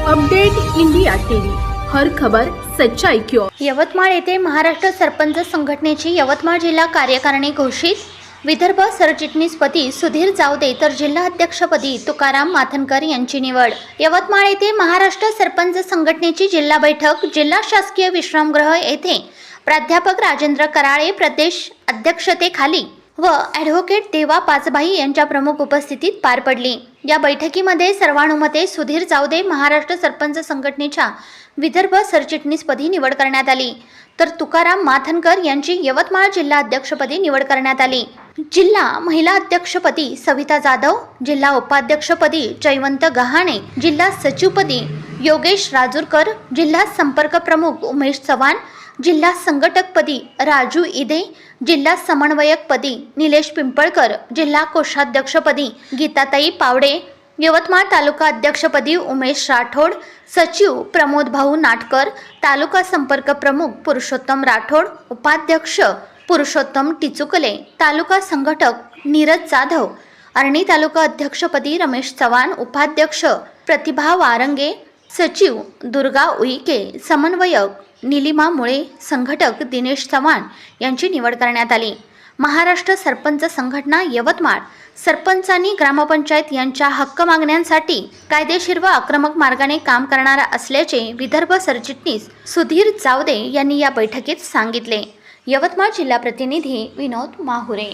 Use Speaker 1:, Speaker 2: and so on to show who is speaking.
Speaker 1: Update India TV, हर खबर सच्चाई की ओर।
Speaker 2: यवतमाळ येथे महाराष्ट्र सरपंच संघटनेची यवतमाळ जिल्हा कार्यकारिणी घोषित। विदर्भ सरचिटणीसपदी सुधीर जावदे तर जिल्हा अध्यक्षपदी तुकाराम माथनकर यांची निवड। यवतमाळ येथे महाराष्ट्र सरपंच संघटनेची जिल्हा बैठक जिल्हा शासकीय विश्रामगृह येथे प्राध्यापक राजेंद्र कराळे प्रदेश अध्यक्षतेखाली व ॲडव्होकेट देवा पाचभाई यांच्या प्रमुख उपस्थितीत पार पडली। या बैठकीमध्ये सर्वानुमते सुधीर जावदे महाराष्ट्र सरपंच संघटनेच्या विदर्भ सरचिटणीसपदी निवड करण्यात आली, तर तुकाराम माथनकर यांची यवतमाळ जिल्हा अध्यक्षपदी निवड करण्यात आली। जिल्हा महिला अध्यक्षपदी सविता जाधव, जिल्हा उपाध्यक्षपदी जयवंत गहाणे, जिल्हा सचिवपदी योगेश राजूरकर, जिल्हा संपर्क प्रमुख उमेश चव्हाण, जिल्हा संघटकपदी राजू इदे, जिल्हा समन्वयकपदी निलेश पिंपळकर, जिल्हा कोषाध्यक्षपदी गीताताई पावडे, यवतमाळ तालुका अध्यक्षपदी उमेश राठोड, सचिव प्रमोद भाऊ नाटकर, तालुका संपर्क प्रमुख पुरुषोत्तम राठोड, उपाध्यक्ष पुरुषोत्तम टिचुकले, तालुका संघटक नीरज जाधव, अरणी तालुका अध्यक्षपदी रमेश चव्हाण, उपाध्यक्ष प्रतिभा वारंगे, सचिव दुर्गा उईके, समन्वयक निलिमा मुळे, संघटक दिनेश चव्हाण यांची निवड करण्यात आली। महाराष्ट्र सरपंच संघटना यवतमाळ सरपंचांनी ग्रामपंचायत यांच्या हक्क मागण्यांसाठी कायदेशीर व आक्रमक मार्गाने काम करणार असल्याचे विदर्भ सरचिटणीस सुधीर जावदे यांनी या बैठकीत सांगितले। यवतमाळ जिल्हा प्रतिनिधी विनोद माहुरे।